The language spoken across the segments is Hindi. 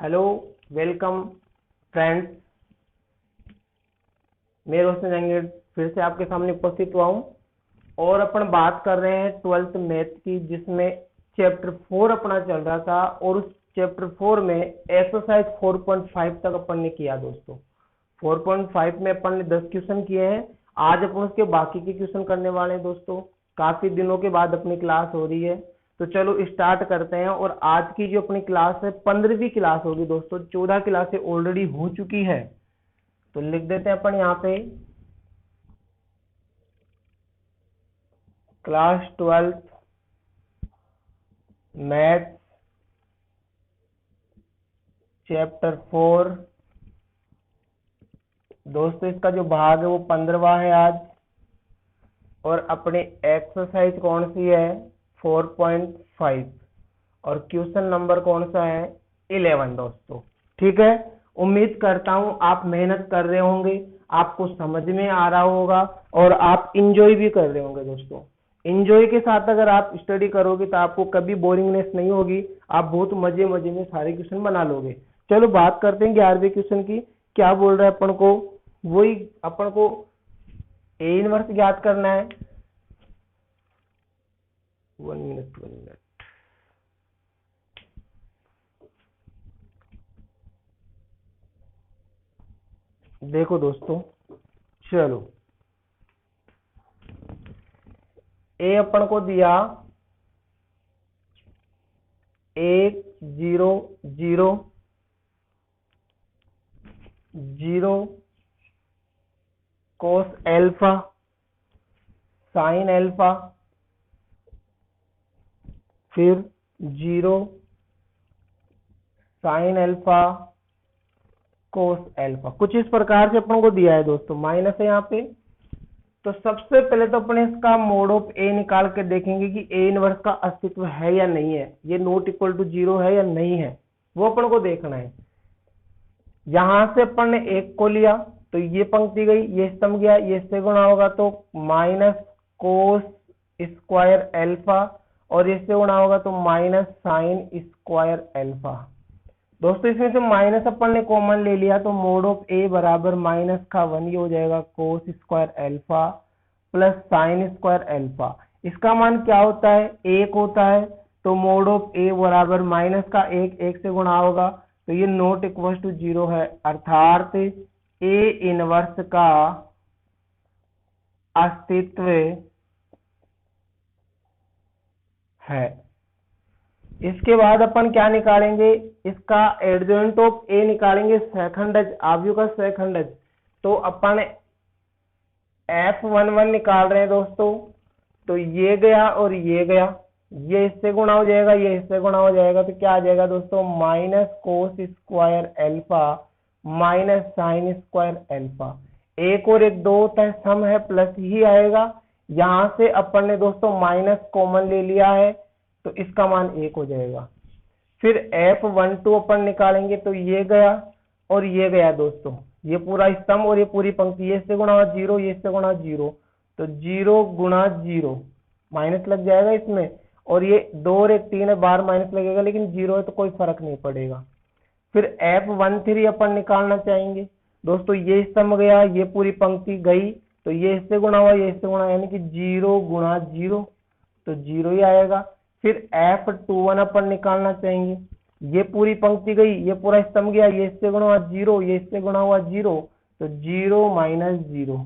Hello, welcome friends. मैं रोशन जहांगीर फिर से आपके सामने उपस्थित हुआ हूँ और अपन बात कर रहे हैं 12th मैथ की, जिसमें चैप्टर 4 अपना चल रहा था और उस चैप्टर 4 में एक्सरसाइज 4.5 तक अपन ने किया दोस्तों। 4.5 में अपन ने 10 क्वेश्चन किए हैं। आज अपन उसके बाकी के क्वेश्चन करने वाले हैं दोस्तों। काफी दिनों के बाद अपनी क्लास हो रही है, तो चलो स्टार्ट करते हैं। और आज की जो अपनी क्लास है 15वीं क्लास होगी दोस्तों। 14 क्लासें ऑलरेडी हो चुकी है, तो लिख देते हैं अपन यहाँ पे क्लास 12th मैथ चैप्टर 4 दोस्तों। इसका जो भाग है वो 15वां है आज। और अपनी एक्सरसाइज कौन सी है? 4.5 और क्वेश्चन नंबर कौन सा है? 11 दोस्तों। ठीक है, उम्मीद करता हूं आप मेहनत कर रहे होंगे, आपको समझ में आ रहा होगा और आप इंजॉय भी कर रहे होंगे दोस्तों। इंजॉय के साथ अगर आप स्टडी करोगे तो आपको कभी बोरिंगनेस नहीं होगी, आप बहुत मजे मजे में सारे क्वेश्चन बना लोगे। चलो बात करते हैं 11वें क्वेश्चन की। क्या बोल रहा है अपन को? वही अपन को ए इनवर्स ज्ञात करना है। 1 मिनट। देखो दोस्तों, चलो ए अपन को दिया 1 0 0 0 cos अल्फा sin अल्फा, फिर 0 sin अल्फा cos अल्फा। कुछ इस प्रकार से अपन को दिया है दोस्तों। माइनस है यहाँ पे, तो सबसे पहले तो अपने इसका मोड ऑफ ए निकाल के देखेंगे कि ए इनवर्स का अस्तित्व है या नहीं है, ये नॉट इक्वल टू 0 है या नहीं है, वो अपन को देखना है। यहां से अपन ने एक को लिया तो ये पंक्ति गई, ये स्तंभ गया, ये इससे गुणा होगा तो माइनस कोस स्क्वायर अल्फा, और इससे गुणा होगा तो माइनस साइन स्क्वायर अल्फा। दोस्तों इसमें से माइनस अपन ने कॉमन ले लिया तो मोड ऑफ ए बराबर माइनस का 1 ही हो जाएगा, cos square alpha plus sine square alpha. इसका मान क्या होता है? 1 होता है, तो मोड ऑफ ए बराबर माइनस का 1, 1 से गुणा होगा तो ये नॉट इक्वल टू 0 है, अर्थात ए इनवर्स का अस्तित्व है। इसके बाद अपन क्या निकालेंगे? इसका एडजॉइंट ऑफ ए निकालेंगे, सहखंडज आव्यूह का सहखंडज। तो अपन F11 निकाल रहे हैं दोस्तों, तो ये गया और ये गया, ये इससे गुणा हो जाएगा, ये इससे गुणा हो जाएगा, तो क्या आ जाएगा दोस्तों? Minus cos square alpha minus sine square alpha. एक और एक दो होता है, सम है, प्लस ही आएगा। यहां से अपन ने दोस्तों माइनस कॉमन ले लिया है तो इसका मान 1 हो जाएगा। फिर F12 अपन निकालेंगे तो ये गया और ये गया दोस्तों, ये पूरा स्तंभ और ये पूरी पंक्ति, ये इससे गुणा 0, ये इससे गुणा 0, तो 0 गुणा 0 माइनस लग जाएगा इसमें, और ये 2 और 1 3 है, बाहर माइनस लगेगा, लेकिन 0 है तो कोई फर्क नहीं पड़ेगा। फिर F13 अपन निकालना चाहेंगे दोस्तों, ये स्तंभ गया, ये पूरी पंक्ति गई, तो ये इससे गुणा हुआ, ये इससे गुणा, यानी कि 0 गुणा 0, तो 0 ही आएगा। फिर F21 अपन निकालना चाहेंगे, ये पूरी पंक्ति गई, ये पूरा स्तंभ गया, ये इससे गुणा हुआ 0, ये इससे गुणा हुआ 0, तो 0 माइनस 0,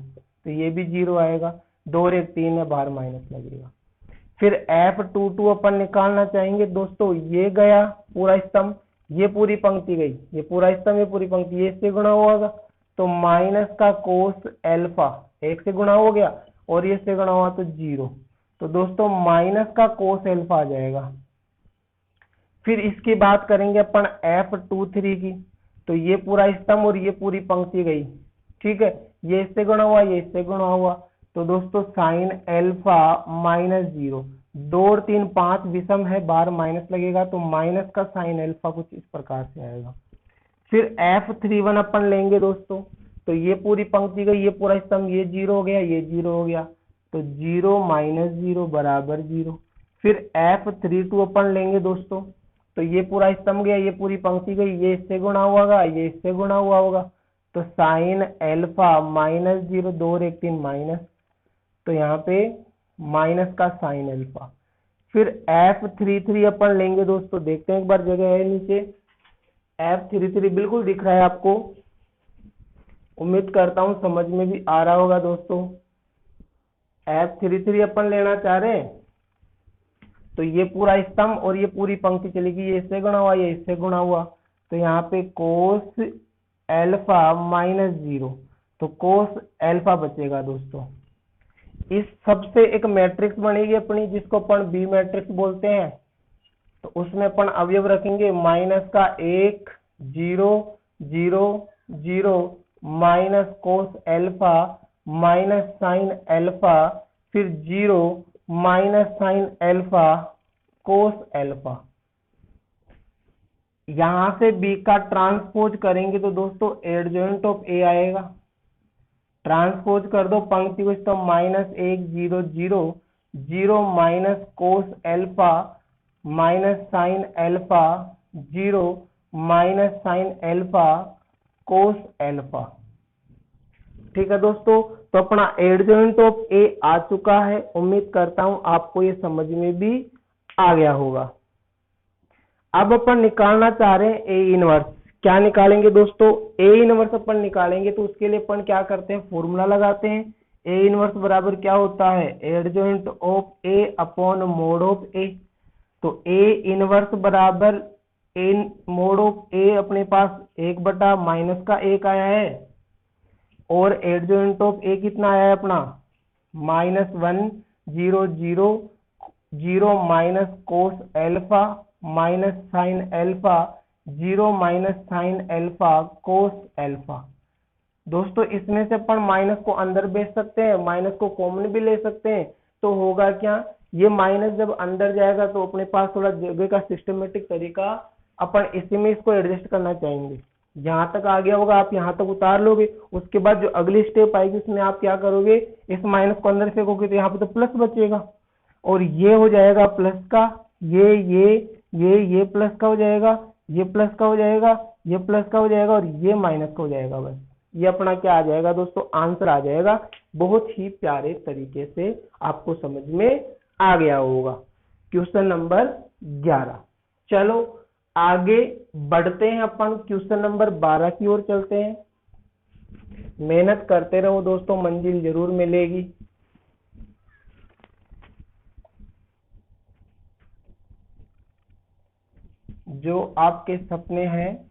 तो ये भी 0 आएगा, 2 और 1 3 है, बाहर माइनस लगेगा। फिर F22 अपन निकालना चाहेंगे दोस्तों, ये गया पूरा स्तंभ, ये पूरी पंक्ति गई, ये पूरा स्तंभ, ये पूरी पंक्ति, ये इससे गुणा होगा तो माइनस का कोस अल्फा, 1 से गुणा हो गया और ये से गुणा हुआ तो 0, तो दोस्तों माइनस का कोस अल्फा आ जाएगा। फिर इसकी बात करेंगे अपन F23 की, तो ये पूरा स्तंभ और ये पूरी पंक्ति गई, ठीक है, ये इससे गुणा हुआ, ये इससे गुणा हुआ, तो दोस्तों साइन अल्फा माइनस 0, 2 और 3 5 विषम है, बाहर माइनस लगेगा, तो माइनस का साइन अल्फा कुछ इस प्रकार से आएगा। फिर F31 अपन लेंगे दोस्तों, तो ये पूरी पंक्ति गई, ये पूरा स्तंभ, ये 0 हो गया, ये 0 हो गया, तो 0 माइनस 0 बराबर 0। फिर F32 अपन लेंगे दोस्तों, तो ये पूरा स्तंभ गया, ये पूरी पंक्ति गई, ये इससे गुणा हुआ होगा, ये इससे गुणा हुआ होगा, तो साइन एल्फा -0, 2 और 1 3 माइनस, तो यहाँ पे माइनस का साइन एल्फा। फिर F33 अपन लेंगे दोस्तों, देखते हैं एक बार, जगह है नीचे, F33 बिल्कुल दिख रहा है आपको, उम्मीद करता हूं समझ में भी आ रहा होगा दोस्तों। F33 अपन लेना चाह रहे हैं, तो ये पूरा स्तंभ और ये पूरी पंक्ति चलेगी, ये इससे गुणा हुआ, ये इससे गुणा हुआ, तो यहाँ पे कोस एल्फा -0, तो कोस एल्फा बचेगा दोस्तों। इस सबसे एक मैट्रिक्स बनेगी अपनी, जिसको अपन बी मैट्रिक्स बोलते हैं, तो उसमें अपन अवयव रखेंगे माइनस का 1 0 0 0 minus cos alpha minus sine alpha, फिर 0 माइनस साइन एल्फा कोस एल्फा। यहां से बी का ट्रांसपोज करेंगे तो दोस्तों एडजॉइंट ऑफ ए आएगा, ट्रांसपोज कर दो पंक्ति को, तो -1 0 0 0 minus cos alpha minus sine alpha 0 minus sine alpha कोस एल्फा। ठीक है दोस्तों, तो अपना एडजॉइंट ऑफ ए आ चुका है, उम्मीद करता हूं आपको ये समझ में भी आ गया होगा। अब अपन निकालना चाह रहे हैं ए इनवर्स। क्या निकालेंगे दोस्तों? ए इनवर्स अपन निकालेंगे, तो उसके लिए अपन क्या करते हैं, फॉर्मूला लगाते हैं। ए इनवर्स बराबर क्या होता है, adjoint of A upon mod of A. तो ए इनवर्स बराबर इन मोड ऑफ ए अपने पास 1 बटा माइनस का 1 आया है, और एडजॉइंट ऑफ ए कितना आया है अपना, -1 0 0 0 minus cos alpha minus sine alpha 0 minus sine alpha कोस एल्फा। दोस्तों इसमें से अपन माइनस को अंदर भेज सकते हैं, माइनस को कॉमन भी ले सकते हैं, तो होगा क्या, ये माइनस जब अंदर जाएगा तो अपने पास थोड़ा जगह का सिस्टमेटिक तरीका, अपन इसी में इसको एडजस्ट करना चाहेंगे। यहाँ तक आ गया होगा, आप यहाँ तक उतार लोगे, उसके बाद जो अगली स्टेप आएगी उसमें आप क्या करोगे, इस माइनस को अंदर फेंकोगे तो यहाँ पे तो प्लस बचेगा, और ये हो जाएगा प्लस का, ये प्लस का हो जाएगा, ये प्लस का हो जाएगा, ये प्लस का हो जाएगा, और ये माइनस का हो जाएगा। बस ये अपना क्या आ जाएगा दोस्तों, आंसर आ जाएगा। बहुत ही प्यारे तरीके से आपको समझ में आ गया होगा। Question number 11। चलो आगे बढ़ते हैं, अपन क्वेश्चन नंबर 12 की ओर चलते हैं। मेहनत करते रहो दोस्तों, मंजिल जरूर मिलेगी। जो आपके सपने हैं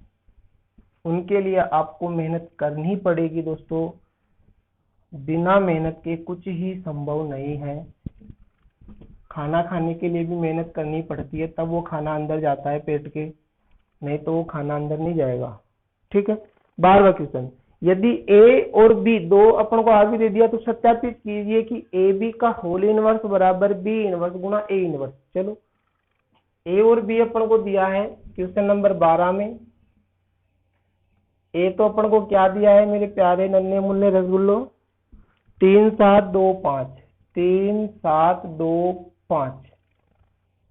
उनके लिए आपको मेहनत करनी पड़ेगी दोस्तों, बिना मेहनत के कुछ ही संभव नहीं है। खाना खाने के लिए भी मेहनत करनी पड़ती है, तब वो खाना अंदर जाता है पेट के, नहीं तो वो खाना अंदर नहीं जाएगा। ठीक है, 12वां क्वेश्चन, यदि ए और बी दो अपन को आगे दे दिया तो सत्यापित कीजिए कि ए बी का होल इनवर्स बराबर बी इनवर्स गुणा ए इनवर्स। चलो ए और बी अपन को दिया है क्वेश्चन नंबर 12 में। ए तो अपन को क्या दिया है मेरे प्यारे नन्हे मुन्ने रसगुल्लो, 3 7 2 5, 3 7 2 5,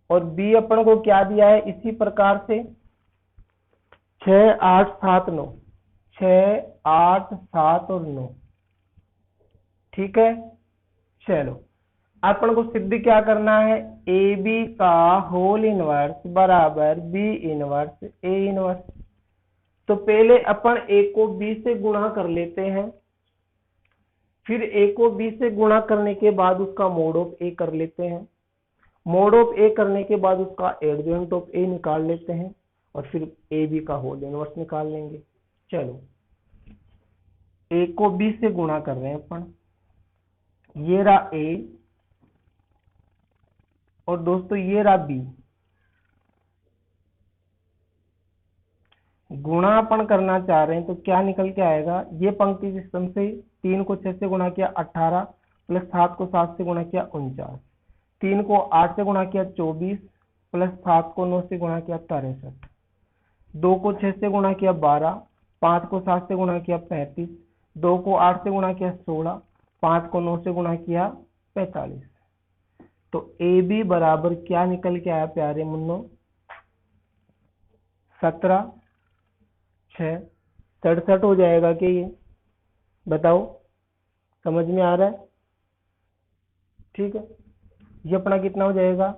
और बी अपन को क्या दिया है इसी प्रकार से 6 8 7 9, 6 8 7 और 9। ठीक है, चलो अपन को सिद्ध क्या करना है, ए बी का होल इनवर्स बराबर बी इनवर्स ए इनवर्स। तो पहले अपन ए को बी से गुणा कर लेते हैं, फिर ए को बी से गुणा करने के बाद उसका मोड ऑफ ए कर लेते हैं, मोड ऑफ ए करने के बाद उसका एडजॉइंट ऑफ ए निकाल लेते हैं, और फिर ए बी का होल इनवर्स निकाल लेंगे। चलो ए को बी से गुणा कर रहे हैं अपन, ये रहा ए और दोस्तों ये रहा बी। गुणा अपन करना चाह रहे हैं तो क्या निकल के आएगा, ये पंक्ति सिस्टम से 3 को 6 से गुणा किया 18, प्लस 7 को 7 से गुणा किया 49, 3 को 8 से गुणा किया 24, प्लस 7 को 9 से गुणा किया 63, 2 को 6 से गुणा किया 12, 5 को 7 से गुणा किया 35, 2 को 8 से गुणा किया 16, 5 को 9 से गुणा किया 45। तो ए बी बराबर क्या निकल के आया प्यारे मुन्नो, 17 6 67 हो जाएगा क्या ये? बताओ, समझ में आ रहा है? ठीक है, ये अपना कितना हो जाएगा?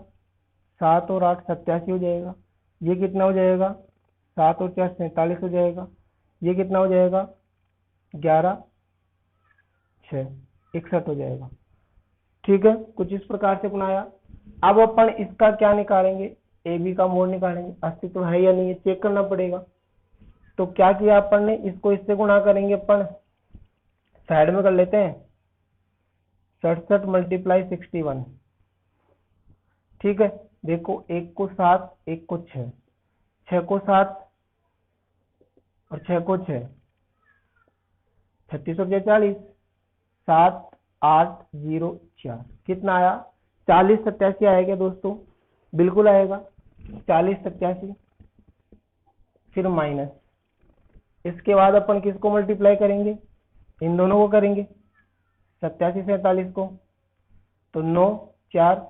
7 और 8 87 हो जाएगा। ये कितना हो जाएगा? 7 और 4 47 हो जाएगा। ये कितना हो जाएगा? 11 6 61 हो जाएगा। ठीक है, कुछ इस प्रकार से अपनाया। अब अपन इसका क्या निकालेंगे? ए बी का मोड निकालेंगे। अस्तित्व है या नहीं है चेक करना पड़ेगा। तो क्या किया अपन ने? इसको इससे गुणा करेंगे अपन, साइड में कर लेते हैं। 67 मल्टीप्लाई 61। ठीक है, देखो, एक को 7, एक को 6, 6 को 7 और 6 को 6, 36 और 40, 7 8 0 4, कितना आया? 40 87 आएगा दोस्तों, बिल्कुल आएगा। 40 87 फिर माइनस, इसके बाद अपन किसको मल्टीप्लाई करेंगे? इन दोनों को करेंगे, 87 47 को। तो 9 4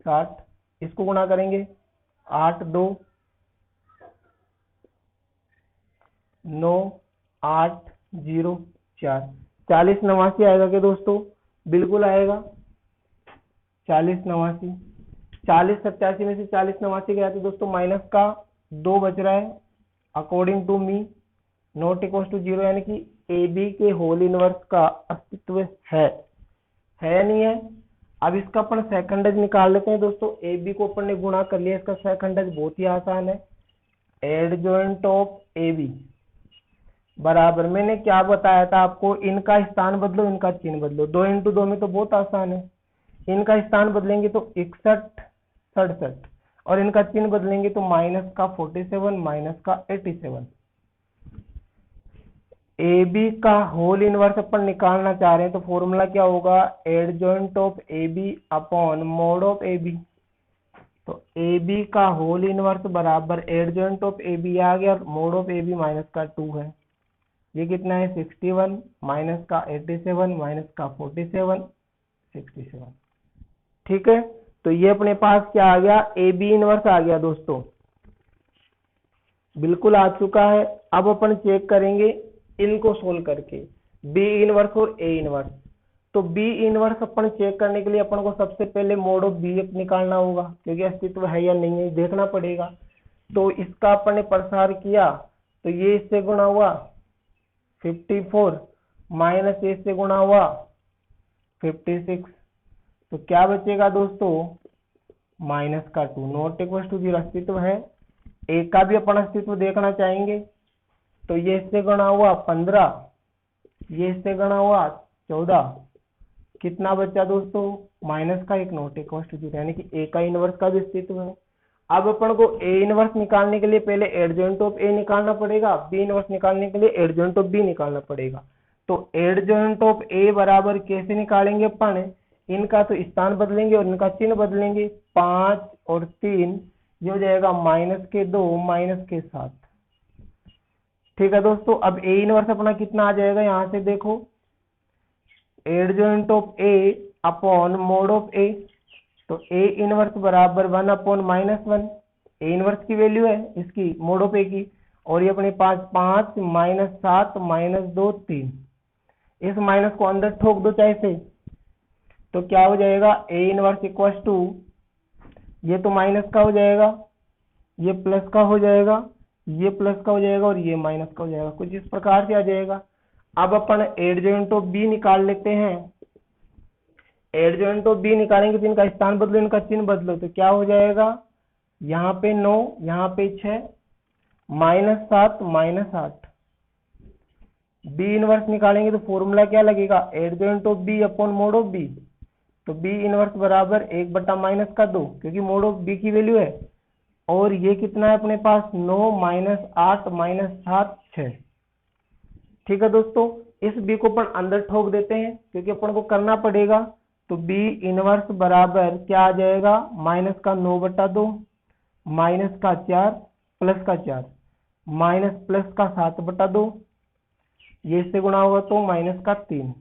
60, इसको गुणा करेंगे 8 2 9 8 0 4, 40 89 आएगा क्या दोस्तों? बिल्कुल आएगा। 40 89, 40 87 में से 40 89 गया तो दोस्तों माइनस का 2 बच रहा है। According to me not equal to 0, यानी कि ए बी के होल इनवर्स का अस्तित्व है या नहीं है? अब इसका अपन सेकंडज निकाल लेते हैं दोस्तों। ए बी को अपन ने गुणा कर लिया, इसका सेकंडज बहुत ही आसान है। एडजॉइंट ऑफ ए बी बराबर, मैंने क्या बताया था आपको? इनका स्थान बदलो, इनका चिन्ह बदलो। 2 इंटू 2 में तो बहुत आसान है। इनका स्थान बदलेंगे तो 61 67, और इनका चिन्ह बदलेंगे तो माइनस का 47 माइनस का 87। ए बी का होल इनवर्स अपन निकालना चाह रहे हैं तो फॉर्मूला क्या होगा? Adjoint of A B upon mod of A B. तो ए बी का होल इनवर्स बराबर एडजॉइंट ऑफ ए बी आ गया, mod of A B minus का 2 है। ये कितना है? 61 माइनस का 87 माइनस का 47 67। ठीक है, तो ये अपने पास क्या आ गया? ए बी इनवर्स आ गया दोस्तों, बिल्कुल आ चुका है। अब अपन चेक करेंगे इनको सोल्व करके, बी इनवर्स और ए इनवर्स। तो बी इनवर्स अपन चेक करने के लिए अपन को सबसे पहले मोड ऑफ बी निकालना होगा, क्योंकि अस्तित्व है या नहीं है देखना पड़ेगा। तो इसका अपन ने प्रसार किया तो ये इससे गुणा हुआ 54 माइनस ए से गुणा हुआ 56, तो क्या बचेगा दोस्तों? माइनस का 2, नॉट इक्वल टू 0। अस्तित्व है, ए का भी अपन अस्तित्व देखना चाहेंगे। तो ये इससे गुणा हुआ 15, ये इससे गुणा हुआ 14, कितना बचा दोस्तों? माइनस का 1, नॉट इक्वल टू 0, यानी कि ए का इनवर्स का भी अस्तित्व है। अब अपन को ए इनवर्स निकालने के लिए पहले एडजॉइंट ऑफ ए निकालना पड़ेगा, बी इनवर्स निकालने के लिए एडजॉइंट ऑफ बी निकालना पड़ेगा। तो एडजॉइंट ऑफ ए बराबर कैसे निकालेंगे अपन? इनका तो स्थान बदलेंगे और इनका चिन्ह बदलेंगे। 5 और 3, ये हो जाएगा माइनस के 2 माइनस के 7। ठीक है दोस्तों, अब ए इनवर्स अपना कितना आ जाएगा? यहां से देखो, adjoint of A upon mod of A. तो ए इनवर्स बराबर 1 अपॉन -1, ए इनवर्स की वैल्यू है इसकी, मोड ऑफ ए की। और ये अपने पास 5 माइनस 7 माइनस 2 3, इस माइनस को अंदर ठोक दो चाहे से, तो क्या हो जाएगा? ए इनवर्स इक्वल टू, ये तो माइनस का हो जाएगा, ये प्लस का हो जाएगा, ये प्लस का हो जाएगा और ये माइनस का हो जाएगा, कुछ इस प्रकार से आ जाएगा। अब अपन एडजॉइंट ऑफ बी निकाल लेते हैं। एडजॉइंट ऑफ बी निकालेंगे तो इनका स्थान बदलो, इनका चिन्ह बदलो, तो क्या हो जाएगा? यहाँ पे 9, यहाँ पे 6, माइनस 7 माइनस 8। बी इनवर्स निकालेंगे तो फॉर्मूला क्या लगेगा? Adjoint of B upon mod of B. तो बी इनवर्स बराबर 1 बटा माइनस का 2, क्योंकि मोड ऑफ बी की वैल्यू है। और ये कितना है अपने पास? 9 माइनस 8 माइनस 7 6। ठीक है दोस्तों, इस बी को अपन अंदर ठोक देते हैं क्योंकि अपन को करना पड़ेगा। तो बी इनवर्स बराबर क्या आ जाएगा? माइनस का 9 बटा 2 माइनस का 4 प्लस का 4 माइनस प्लस का 7 बटा 2, ये इससे गुणा होगा तो माइनस का 3।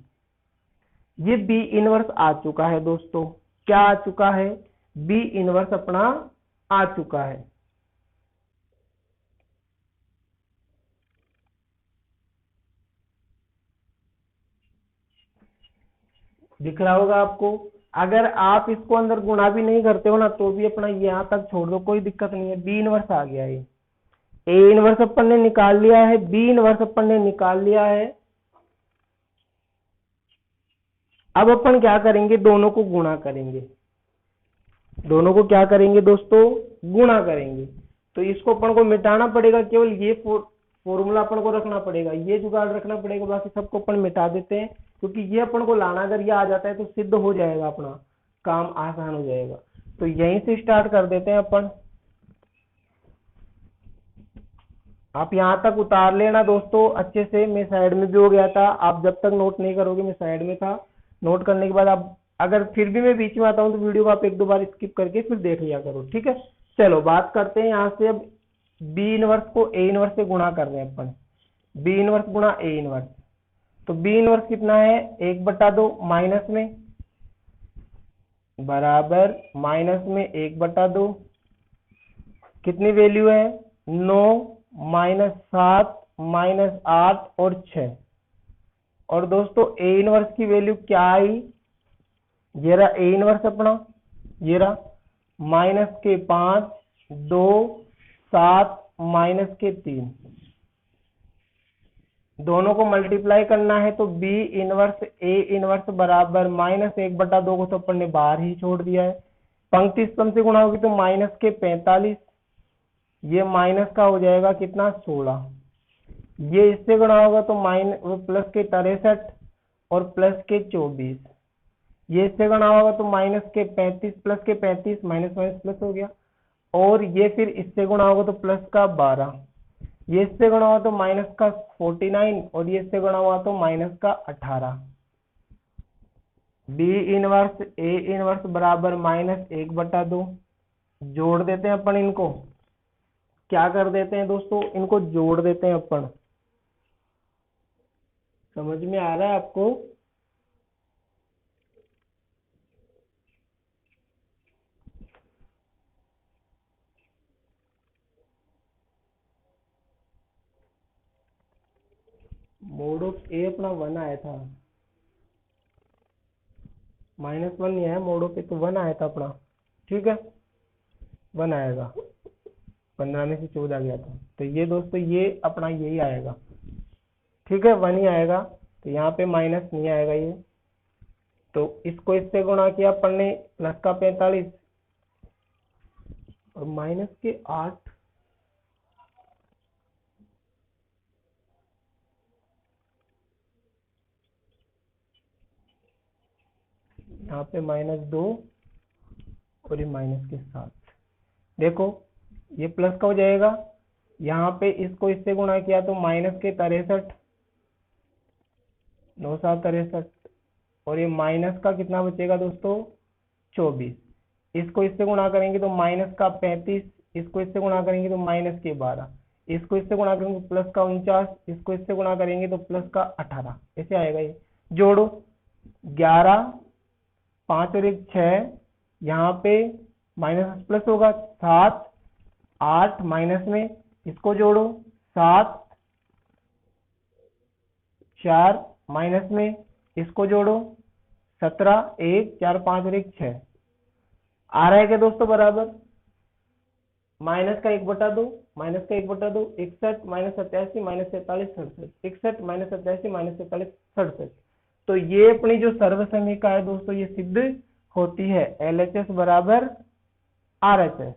ये बी इनवर्स आ चुका है दोस्तों। क्या आ चुका है? बी इनवर्स अपना आ चुका है। दिख रहा होगा आपको। अगर आप इसको अंदर गुणा भी नहीं करते हो ना तो भी अपना यहां तक छोड़ दो, कोई दिक्कत नहीं है। बी इनवर्स आ गया ये, ए इनवर्स अपन ने निकाल लिया है, बी इनवर्स अपन ने निकाल लिया है। अब अपन क्या करेंगे, दोनों को गुणा करेंगे। दोनों को क्या करेंगे दोस्तों, गुणा करेंगे। तो इसको अपन को मिटाना पड़ेगा, केवल ये फॉर्मूला अपन को रखना पड़ेगा, ये जुगाड़ रखना पड़ेगा, बाकी सबको अपन मिटा देते हैं। क्योंकि ये अपन को लाना, अगर ये आ जाता है तो सिद्ध हो जाएगा, अपना काम आसान हो जाएगा। तो यहीं से स्टार्ट कर देते हैं अपन। आप यहां तक उतार लेना दोस्तों अच्छे से। मैं साइड में भी हो गया था, आप जब तक नोट नहीं करोगे, मैं साइड में था। नोट करने के बाद आप अगर फिर भी मैं बीच में आता हूं तो वीडियो को आप एक दो बार स्किप करके फिर देख लिया करो, ठीक है। चलो बात करते हैं यहां से। अब बी इनवर्स को ए इनवर्स से गुणा कर रहे हैं अपन, बी इनवर्स गुणा ए इनवर्स। तो बी इनवर्स कितना है, 1/2 माइनस में बराबर माइनस में 1/2, कितनी वैल्यू है 9 -7 -8 और 6। और दोस्तों ए इनवर्स की वैल्यू क्या आई, ये रहा ए इनवर्स अपना, ये रहा -5 2 7 -3। दोनों को मल्टीप्लाई करना है तो बी इनवर्स ए इनवर्स बराबर -1/2 को तो अपन ने बाहर ही छोड़ दिया है। पंक्ति स्तंभ से गुणा होगी तो -45, ये माइनस का हो जाएगा कितना 16, ये इससे गुणा होगा तो प्लस के 63 और प्लस के 24, ये इससे गुणा होगा तो -35 प्लस के 35, माइनस माइनस प्लस हो गया। और ये फिर इससे गुणा होगा तो प्लस का 12, ये इससे गुणा हुआ तो माइनस का 49 और ये इससे गुणा हुआ तो माइनस का 18। बी इनवर्स ए इनवर्स बराबर -1/2। जोड़ देते हैं अपन इनको, क्या कर देते हैं दोस्तों, इनको जोड़ देते हैं अपन। समझ में आ रहा है आपको। मोड ऑफ ए अपना 1 आया था, -1 नहीं आया, मोड ऑफ ए तो 1 आया था अपना, ठीक है 1 आएगा, 15 में से 14 गया था। तो ये दोस्तों ये अपना यही आएगा, ठीक है 1 ही आएगा। तो यहाँ पे माइनस नहीं आएगा ये, तो इसको इससे गुणा किया अपन ने, प्लस का 45 और माइनस के 8, यहाँ पे -2 और ये माइनस के 7। देखो ये प्लस का हो जाएगा, यहाँ पे इसको इससे गुणा किया तो माइनस के 63, 9 7 63, और ये माइनस का कितना बचेगा दोस्तों 24। इसको इससे गुणा करेंगे तो माइनस का 35, इसको इससे गुणा करेंगे तो माइनस के 12, इसको इससे गुणा करेंगे तो प्लस का 49, इसको इससे गुणा करेंगे तो प्लस का 18, ऐसे आएगा ये। जोड़ो 11 5 और 1 6, यहाँ पे माइनस प्लस होगा 7 8 माइनस में, इसको जोड़ो 7 4 माइनस में, इसको जोड़ो 17 1 4 5 और 1 6। आ रहा है क्या दोस्तों बराबर, माइनस का 1/2 माइनस का 1/2 61 -87 -43 67, 61 -87 -43 67। तो ये अपनी जो सर्वसमीका है दोस्तों ये सिद्ध होती है, LHS बराबर RHS,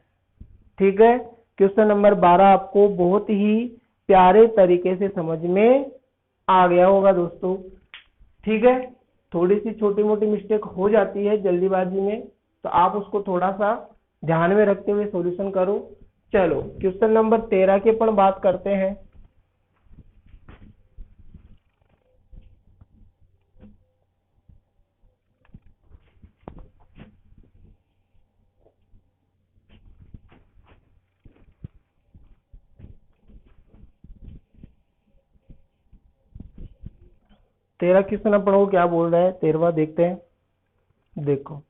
ठीक है। क्वेश्चन नंबर 12 आपको बहुत ही प्यारे तरीके से समझ में आ गया होगा दोस्तों, ठीक है। थोड़ी सी छोटी मोटी मिस्टेक हो जाती है जल्दीबाजी में, तो आप उसको थोड़ा सा ध्यान में रखते हुए सॉल्यूशन करो। चलो क्वेश्चन नंबर 13 की अपन बात करते हैं। तेरह क्वेश्चन अपन को क्या बोल रहा है, 13वां देखते हैं। देखो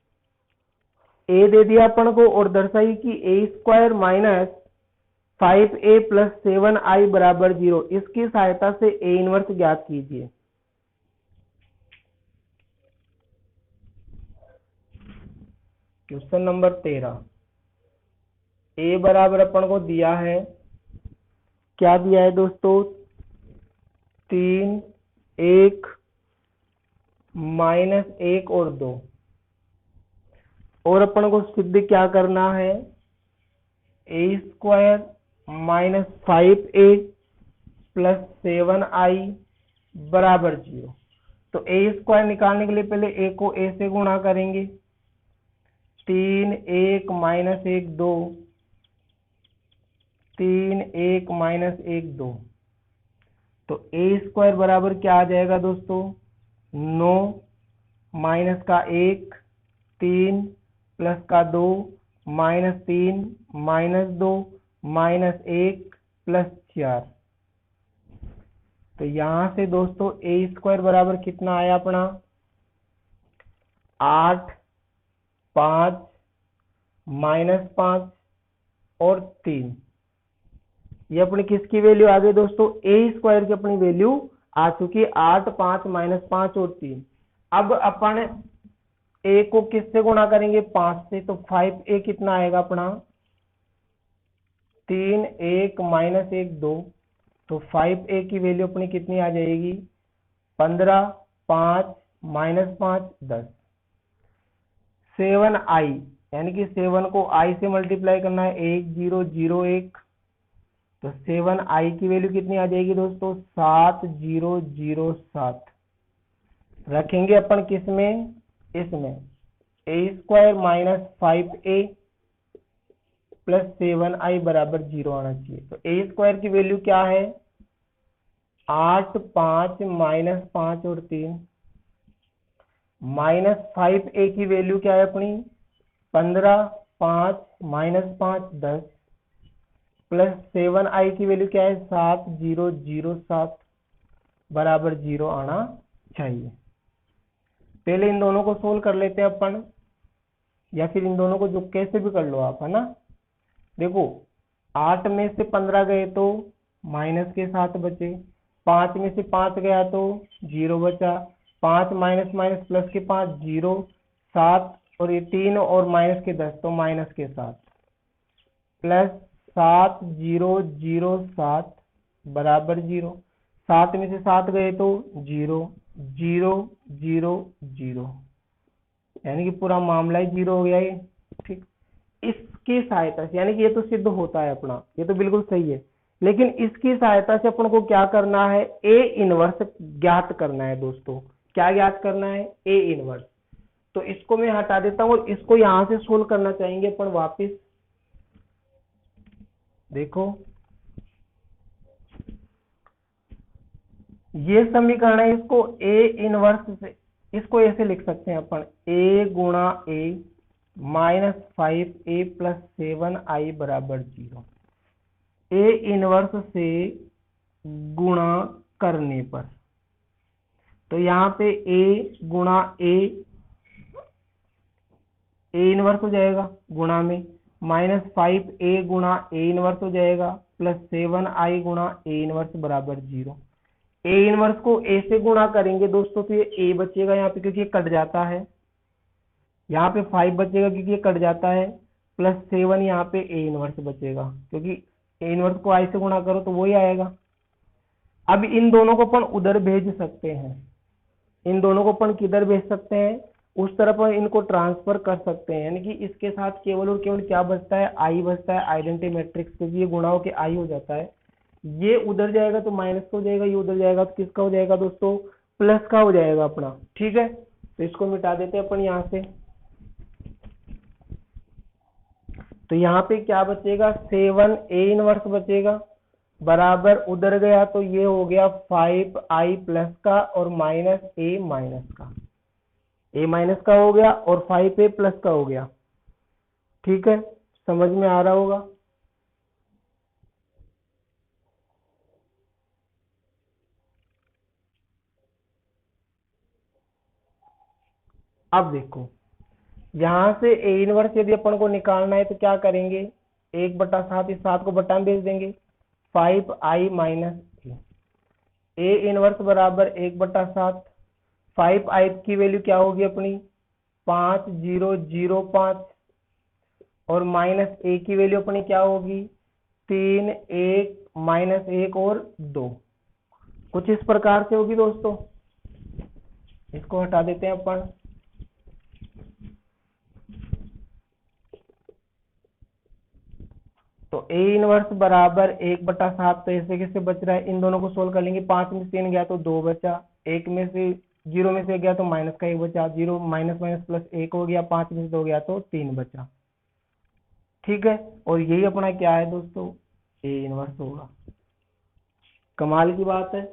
ए दे दिया अपन को और दर्शाइए कि ए square minus 5a plus 7i बराबर 0। इसकी सहायता से ए इनवर्स ज्ञात कीजिए। Question number 13। ए बराबर अपन को दिया है, क्या दिया है दोस्तों, 3, 1, -1 और 2। और अपन को सिद्ध क्या करना है, ए square minus 5a plus 7i बराबर 0। तो ए स्क्वायर निकालने के लिए पहले ए को ए से गुणा करेंगे। 3, 1, -1, 2, 3, 1, -1, 2। तो ए स्क्वायर बराबर क्या आ जाएगा दोस्तों, 9 माइनस का 1, 3 प्लस का 2, -3 -2 -1 प्लस 4। तो यहां से दोस्तों ए स्क्वायर बराबर कितना आया अपना, 8, 5 -5 और 3। ये अपनी किसकी वैल्यू आ गई दोस्तों, ए स्क्वायर की अपनी वैल्यू आ चुकी है 8, 5 -5 और 3। अब अपन ए को किससे गुणा करेंगे, 5 से। तो 5a कितना आएगा अपना, 3, 1 -1 2। तो 5a की वैल्यू अपनी कितनी आ जाएगी, 15, 5 -5 10। 7i यानी कि 7 को i से मल्टीप्लाई करना है, 1 0 0 1। तो 7i की वैल्यू कितनी आ जाएगी दोस्तों, 7007। रखेंगे अपन किस में, इसमें ए square minus 5a plus 7i बराबर 0 आना चाहिए। तो ए स्क्वायर की वैल्यू क्या है, 8, 5 -5 और 3 माइनस 5a की वैल्यू क्या है अपनी, 15, 5 -5 10 प्लस 7i की वैल्यू क्या है, 7007 बराबर 0 आना चाहिए। पहले इन दोनों को सोल्व कर लेते हैं अपन, या फिर इन दोनों को जो कैसे भी कर लो आप, है ना। देखो 8 में से 15 गए तो माइनस के 7 बचे, 5 में से 5 गया तो 0 बचा, 5 माइनस माइनस प्लस के 5 0 7 और ये 3 और माइनस के 10 तो माइनस के 7 प्लस 7007 बराबर 0। 7 में से 7 गए तो 0 0 0 0 यानी कि पूरा मामला ही 0 हो गया ये, ठीक। इसकी सहायता से, यानी कि ये तो सिद्ध होता है अपना, ये तो बिल्कुल सही है, लेकिन इसकी सहायता से अपन को क्या करना है, ए इनवर्स ज्ञात करना है दोस्तों। क्या ज्ञात करना है, ए इनवर्स। तो इसको मैं हटा देता हूं और इसको यहां से सोल्व करना चाहेंगे अपन वापस। देखो ये समीकरण है, इसको ए इनवर्स से, इसको ऐसे लिख सकते हैं अपन, ए गुणा ए माइनस 5a प्लस 7i बराबर 0। ए इनवर्स से गुणा करने पर, तो यहाँ पे a गुणा ए इनवर्स हो जाएगा गुणा में, माइनस 5a गुणा ए इनवर्स हो जाएगा प्लस 7i गुणा ए इनवर्स बराबर 0। ए इनवर्स को ए से गुणा करेंगे दोस्तों तो ये ए बचेगा यहाँ पे क्योंकि ये कट जाता है, यहाँ पे 5 बचेगा क्योंकि ये कट जाता है, प्लस 7 यहाँ पे ए इनवर्स बचेगा क्योंकि ए इनवर्स को आई से गुणा करो तो वही आएगा। अब इन दोनों को अपन उधर भेज सकते हैं, इन दोनों को अपन किधर भेज सकते हैं, उस तरफ इनको ट्रांसफर कर सकते हैं, यानी कि इसके साथ केवल और केवल क्या बचता है, आई बचता है, आइडेंटिटी मैट्रिक्स, क्योंकि ये गुणा होके आई हो जाता है। ये उधर जाएगा तो माइनस का हो जाएगा, ये उधर जाएगा तो किसका हो जाएगा दोस्तों, प्लस का हो जाएगा अपना, ठीक है। तो इसको मिटा देते हैं अपन यहाँ से। तो यहाँ पे क्या बचेगा, 7a इनवर्स बचेगा बराबर, उधर गया तो ये हो गया 5i प्लस का और माइनस a माइनस का, a माइनस का हो गया और 5a प्लस का हो गया, ठीक है। समझ में आ रहा होगा। अब देखो यहाँ से ए इनवर्स यदि अपन को निकालना है तो क्या करेंगे, 1/7, इस 7 को बटा में भेज देंगे, 5i माइनस ए इनवर्स बराबर 1/7, 5i की वैल्यू क्या होगी अपनी 5005, और माइनस ए की वैल्यू अपनी क्या होगी 3, 1 माइनस 1 और 2, कुछ इस प्रकार से होगी दोस्तों। इसको हटा देते हैं अपन। तो ए इनवर्स बराबर 1/7, तो ऐसे कैसे बच रहा है, इन दोनों को सोल्व कर लेंगे, 5 में से 3 गया तो 2 बचा, 1 में से 0 में से गया तो माइनस का 1 बचा, 0 माइनस माइनस प्लस 1 हो गया, 5 में से 2 गया तो 3 बचा। ठीक है, और यही अपना क्या है दोस्तों, ए इनवर्स होगा। कमाल की बात है,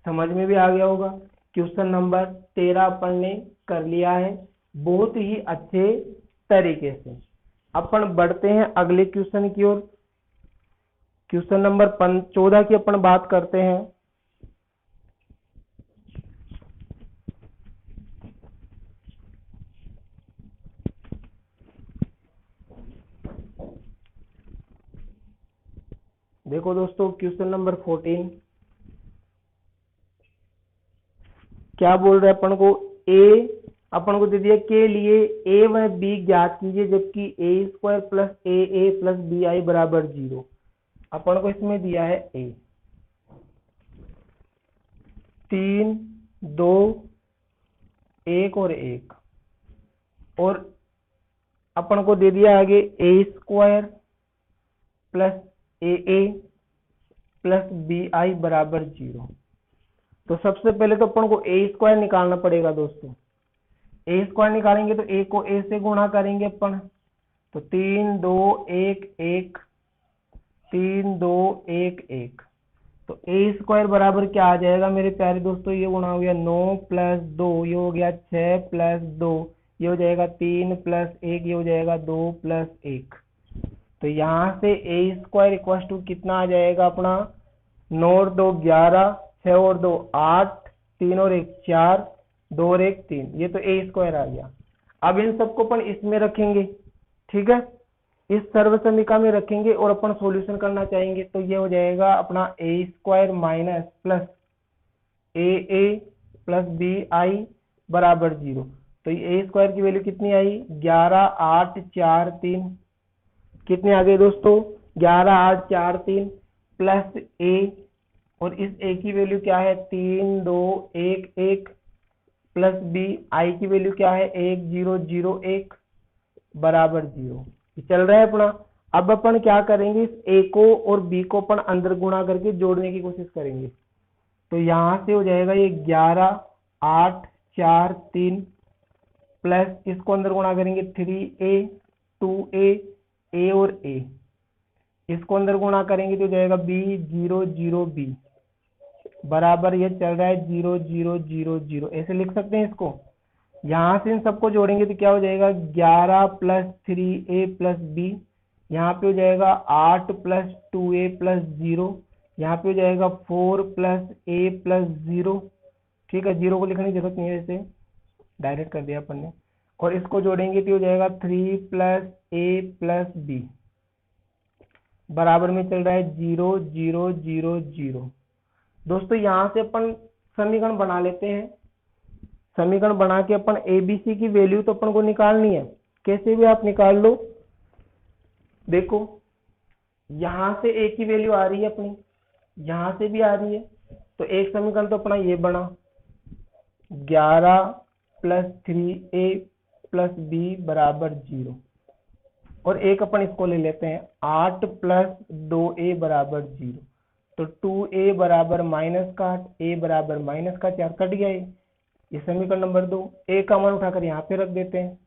समझ में भी आ गया होगा। क्वेश्चन नंबर 13 अपन ने कर लिया है बहुत ही अच्छे तरीके से। अपन बढ़ते हैं अगले क्वेश्चन की ओर। क्वेश्चन नंबर 14 की अपन बात करते हैं। देखो दोस्तों, क्वेश्चन नंबर 14 क्या बोल रहे हैं अपन को, ए अपन को दे दिया के लिए ए व बी ज्ञात कीजिए जबकि A square plus A plus B I बराबर 0। अपन को इसमें दिया है ए 3, 2, 1 और 1, और अपन को दे दिया आगे A square plus A plus B I बराबर 0। तो सबसे पहले तो अपन को ए स्क्वायर निकालना पड़ेगा दोस्तों। ए स्क्वायर निकालेंगे तो ए को ए से गुणा करेंगे अपन, तो 3, 2, 1, 1, 3, 2, 1, 1, तो ए स्क्वायर बराबर क्या आ जाएगा मेरे प्यारे दोस्तों, ये गुणा हो गया 9 प्लस 2, ये हो गया 6 प्लस 2, ये हो जाएगा 3 प्लस 1, ये हो जाएगा 2 प्लस 1। तो यहाँ से ए स्क्वायर इक्वल टू कितना आ जाएगा अपना, 9 और 2 11, 6 और 2 8, 3 और 1 4, 2 और 1 3, ये तो ए स्क्वायर आ गया। अब इन सबको अपन इसमें रखेंगे, ठीक है, इस सर्व समीकरण में रखेंगे और अपन सॉल्यूशन करना चाहेंगे, तो ये हो जाएगा अपना A square minus plus A plus B I बराबर 0। तो ये ए स्क्वायर की वैल्यू कितनी आई, 11 8 4 3, कितने आ गए दोस्तों, 11 8 4 3 प्लस ए, और इस ए की वैल्यू क्या है 3 2 1 1, प्लस बी आई की वैल्यू क्या है 1 0 0 1 बराबर 0। चल रहा है अपना। अब अपन क्या करेंगे, इस ए को और बी को अपन अंदर गुणा करके जोड़ने की कोशिश करेंगे। तो यहां से हो जाएगा ये 11 8 4 3 प्लस इसको अंदर गुणा करेंगे 3a 2a ए और ए, इसको अंदर गुणा करेंगे तो जाएगा b 0 0 b बराबर ये चल रहा है 0 0 0 0, ऐसे लिख सकते हैं इसको। यहाँ से इन सबको जोड़ेंगे तो क्या हो जाएगा 11 प्लस 3a प्लस बी, यहाँ पे हो जाएगा 8 प्लस 2a प्लस 0, यहाँ पे हो जाएगा 4 प्लस a प्लस 0। ठीक है, 0 को लिखने की जरूरत नहीं है, वैसे डायरेक्ट कर दिया अपन ने। और इसको जोड़ेंगे तो हो जाएगा 3 प्लस a प्लस b बराबर में चल रहा है 0 0 0 0। दोस्तों यहाँ से अपन समीकरण बना लेते हैं। समीकरण बना के अपन एबीसी की वैल्यू तो अपन को निकालनी है, कैसे भी आप निकाल लो। देखो यहां से ए की वैल्यू आ रही है अपनी, यहां से भी आ रही है, तो एक समीकरण तो अपना ये बना 11 प्लस 3a प्लस बी बराबर 0, और एक अपन इसको ले लेते हैं 8 प्लस 2a बराबर 0। तो 2a बराबर माइनस का 8, a बराबर माइनस का 4, कट गया ये समीकरण नंबर 2। a का मान उठाकर यहाँ पे रख देते हैं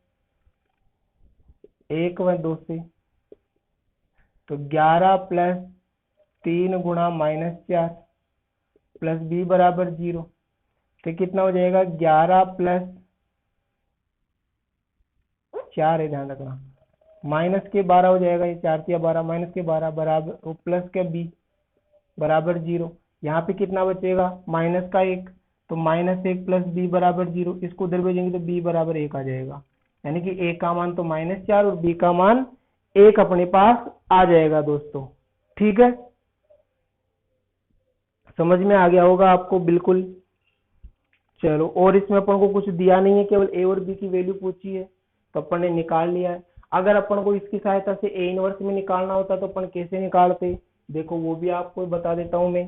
1 व 2 से, तो 11 प्लस 3 गुणा माइनस 4 प्लस b बराबर 0, तो कितना हो जाएगा 11 प्लस 4 है, ध्यान रखना, माइनस के 12 हो जाएगा, ये 4 या 12 माइनस के 12 बराबर प्लस के b बराबर 0। यहाँ पे कितना बचेगा माइनस का 1, तो -1 प्लस b बराबर 0, इसको उधर भेजेंगे तो b बराबर 1 आ जाएगा। यानी कि a का मान तो -4 और b का मान 1 अपने पास आ जाएगा दोस्तों। ठीक है, समझ में आ गया होगा आपको बिल्कुल। चलो, और इसमें अपन को कुछ दिया नहीं है, केवल a और b की वैल्यू पूछी है तो अपन ने निकाल लिया है। अगर अपन को इसकी सहायता से a इनवर्स में निकालना होता तो अपन कैसे निकालते, देखो वो भी आपको बता देता हूं मैं।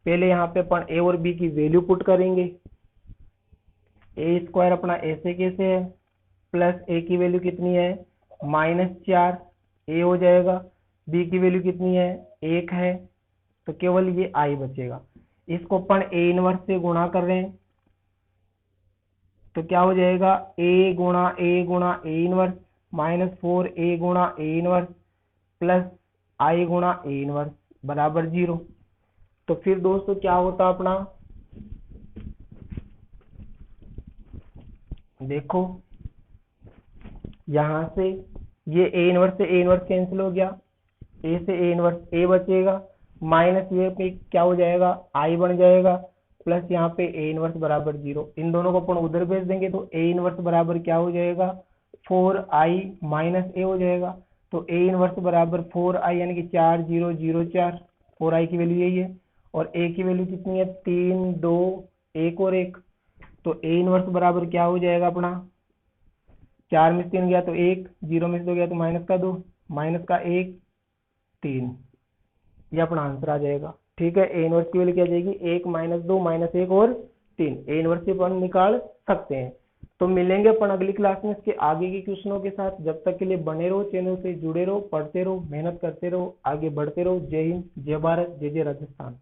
पहले यहाँ पे अपन a और b की वैल्यू पुट करेंगे। ए स्क्वायर अपना ऐसे कैसे है, प्लस a की वैल्यू कितनी है -4, a हो जाएगा। b की वैल्यू कितनी है 1 है, तो केवल ये i बचेगा। इसको अपन a इनवर्स से गुणा कर रहे हैं तो क्या हो जाएगा, a गुणा a इनवर्स -4a गुणा a इनवर्स प्लस i गुणा a इनवर्स बराबर 0। तो फिर दोस्तों क्या होता अपना, देखो यहां से ये a इनवर्स से a इनवर्स कैंसिल हो गया, a से a इनवर्स a बचेगा, माइनस ये पे क्या हो जाएगा i बन जाएगा, प्लस यहाँ पे a इनवर्स बराबर 0। इन दोनों को अपन उधर भेज देंगे तो a इनवर्स बराबर क्या हो जाएगा 4i माइनस a हो जाएगा। तो a इनवर्स बराबर 4i यानी कि 4004, 4i की वैल्यू यही है और a की वैल्यू कितनी है 3 2 1 और 1। तो a इनवर्स बराबर क्या हो जाएगा अपना, 4 में से 3 गया तो 1, 0 में से 2 गया तो -2, -1 3, ये अपना आंसर आ जाएगा। ठीक है, ए इनवर्स की वैल्यू क्या जाएगी 1 -2 -1 और 3, ए इनवर्स से अपन निकाल सकते हैं। तो मिलेंगे अपन अगली क्लास में इसके आगे के क्वेश्चनों के साथ। जब तक के लिए बने रहो, चैनल से जुड़े रहो, पढ़ते रहो, मेहनत करते रहो, आगे बढ़ते रहो। जय हिंद, जय भारत, जय जय राजस्थान।